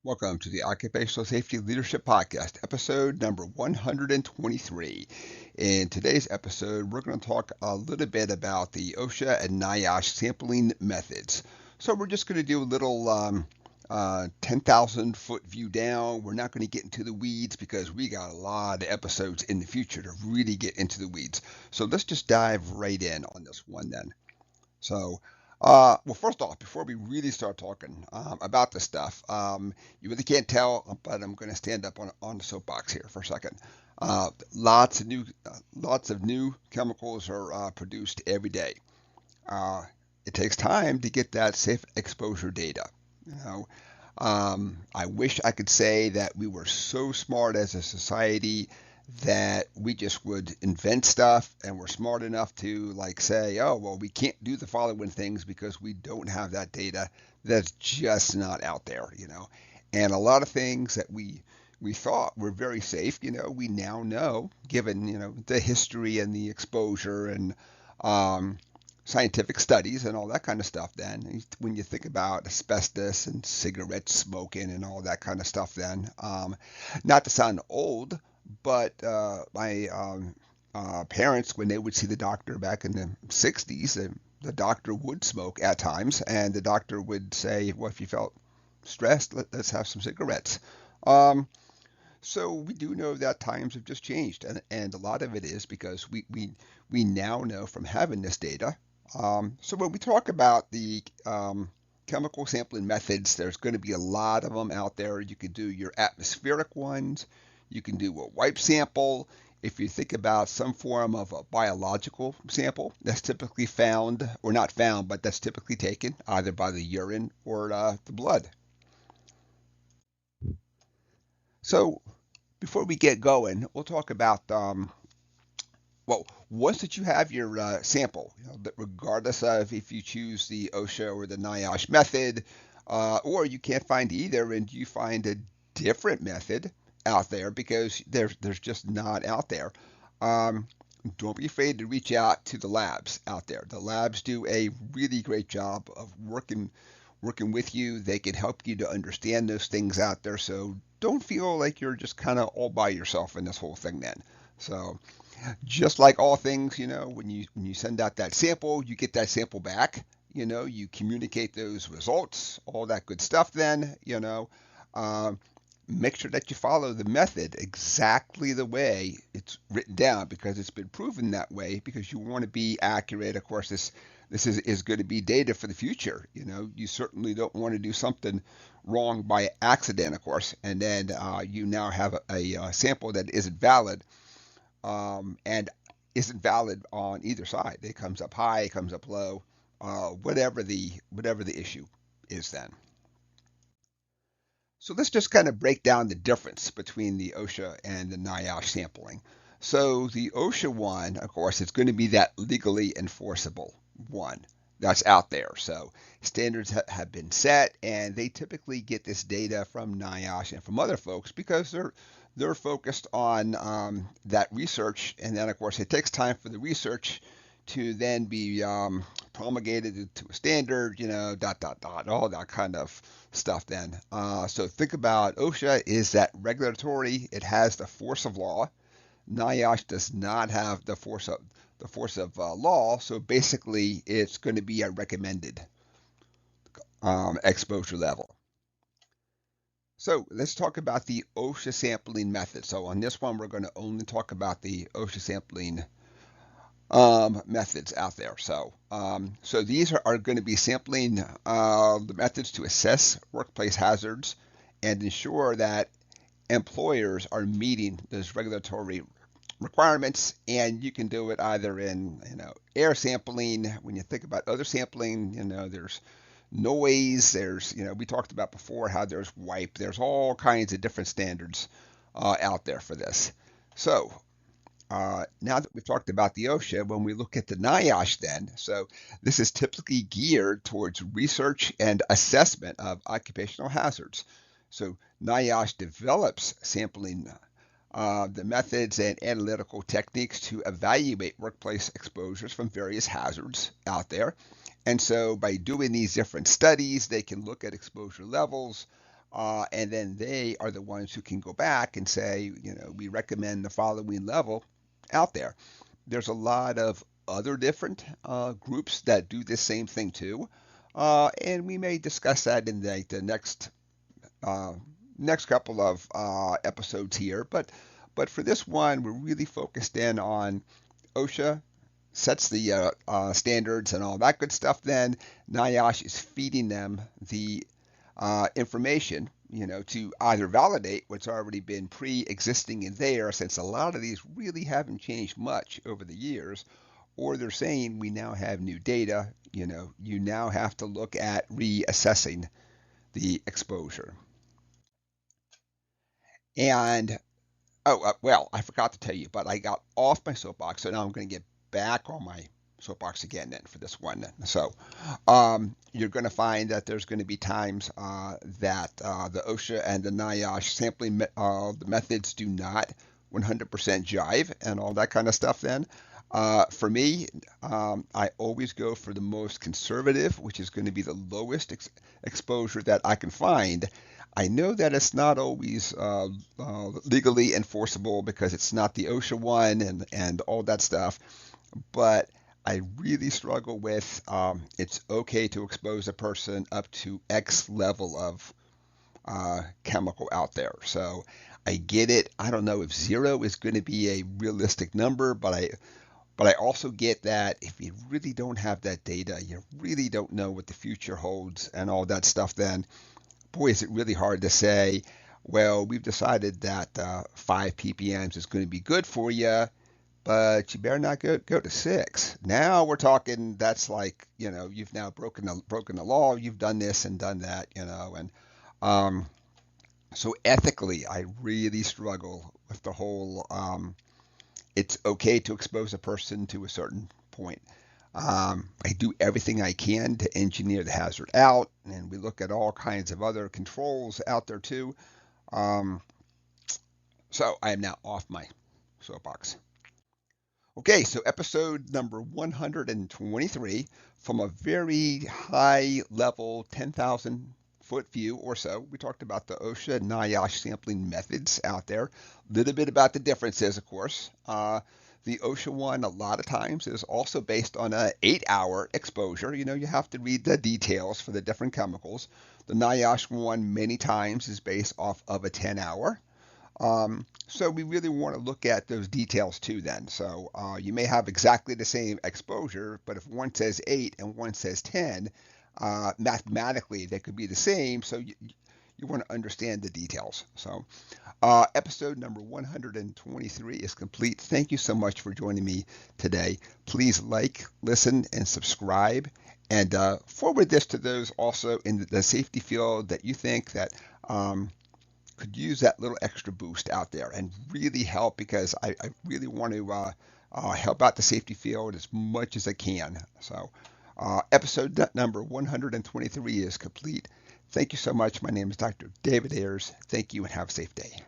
Welcome to the Occupational Safety Leadership Podcast, episode number 123. In today's episode, we're going to talk a little bit about the OSHA and NIOSH sampling methods. So we're just going to do a little 10,000 foot view down. We're not going to get into the weeds because we got a lot of episodes in the future to really get into the weeds. So let's just dive right in on this one then. So, well, first off, before we really start talking about this stuff, you really can't tell, but I'm going to stand up on the soapbox here for a second. Lots of new chemicals are produced every day. It takes time to get that safe exposure data. You know, I wish I could say that we were so smart as a society that we just would invent stuff and we're smart enough to like say, oh, well, we can't do the following things because we don't have that data. That's just not out there. And a lot of things that we thought were very safe, we now know, given, the history and the exposure and um, scientific studies and all that kind of stuff. Then when you think about asbestos and cigarette smoking and all that kind of stuff, then not to sound old, but my parents, when they would see the doctor back in the 60s, the doctor would smoke at times, and the doctor would say, well, if you felt stressed, let's have some cigarettes. Um, so we do know that times have just changed, and a lot of it is because we now know from having this data. So when we talk about the chemical sampling methods, there's going to be a lot of them out there. You can do your atmospheric ones. You can do a wipe sample. If you think about some form of a biological sample, that's typically found, or not found, but that's typically taken either by the urine or the blood. So before we get going, we'll talk about well, once that you have your sample, that regardless of if you choose the OSHA or the NIOSH method, or you can't find either and you find a different method out there because there's just not out there. Um, don't be afraid to reach out to the labs out there. The labs do a really great job of working with you. They can help you to understand those things out there. So don't feel like you're just kind of all by yourself in this whole thing then. So just like all things, when you send out that sample, you get that sample back. You communicate those results, all that good stuff. Then, um, make sure that you follow the method exactly the way it's written down because it's been proven that way. Because you want to be accurate. Of course, this is going to be data for the future. You certainly don't want to do something wrong by accident, of course, and then you now have a sample that isn't valid and isn't valid on either side. It comes up high, it comes up low, whatever the issue is then. So let's just kind of break down the difference between the OSHA and the NIOSH sampling. So the OSHA one, of course, is going to be that legally enforceable one that's out there. So standards have been set, and they typically get this data from NIOSH and from other folks because they're focused on that research, and then of course it takes time for the research to then be promulgated to a standard, dot dot dot, all that kind of stuff. Then, so think about OSHA is that regulatory; it has the force of law. NIOSH does not have the force of law, so basically it's going to be a recommended exposure level. So let's talk about the OSHA sampling method. So on this one, we're going to only talk about the OSHA sampling methods out there. So these are going to be sampling the methods to assess workplace hazards and ensure that employers are meeting those regulatory requirements. And you can do it either in air sampling. When you think about other sampling, there's noise. There's we talked about before how there's wipe. There's all kinds of different standards out there for this. So now that we've talked about the OSHA, when we look at the NIOSH then, so this is typically geared towards research and assessment of occupational hazards. So NIOSH develops sampling the methods and analytical techniques to evaluate workplace exposures from various hazards out there. And so by doing these different studies, they can look at exposure levels, and then they are the ones who can go back and say, we recommend the following level out there. There's a lot of other different groups that do this same thing too, and we may discuss that in the uh, next couple of episodes here. But for this one, we're really focused in on OSHA sets the standards and all that good stuff. Then NIOSH is feeding them the information, to either validate what's already been pre-existing in there, since a lot of these really haven't changed much over the years, or they're saying we now have new data. You now have to look at reassessing the exposure. And well, I forgot to tell you, but I got off my soapbox, so now I'm going to get back on my soapbox again then for this one. So you're going to find that there's going to be times that the OSHA and the NIOSH sampling the methods do not 100% jive and all that kind of stuff then. For me, I always go for the most conservative, which is going to be the lowest exposure that I can find. I know that it's not always legally enforceable because it's not the OSHA one and all that stuff, but I really struggle with it's okay to expose a person up to X level of chemical out there. So I get it. I don't know if 0 is going to be a realistic number, but I also get that if you really don't have that data, you really don't know what the future holds and all that stuff, then boy, is it really hard to say, well, we've decided that 5 ppms is going to be good for you, but you better not go to 6. Now we're talking, that's like, you've now broken the law, you've done this and done that, and so ethically, I really struggle with the whole, it's okay to expose a person to a certain point. I do everything I can to engineer the hazard out, and we look at all kinds of other controls out there too. So I am now off my soapbox. Okay, so episode number 123, from a very high level 10,000 foot view or so, we talked about the OSHA and NIOSH sampling methods out there. A little bit about the differences, of course. The OSHA one, a lot of times, is also based on an 8-hour exposure. You have to read the details for the different chemicals. The NIOSH one, many times, is based off of a 10-hour. So we really want to look at those details too then. So you may have exactly the same exposure, but if one says 8 and one says 10, mathematically they could be the same. So you want to understand the details. So episode number 123 is complete. Thank you so much for joining me today. Please like, listen, and subscribe, and forward this to those also in the safety field that you think that could use that little extra boost out there and really help, because I really want to help out the safety field as much as I can. So episode number 123 is complete. Thank you so much. My name is Dr. David Ayers. Thank you and have a safe day.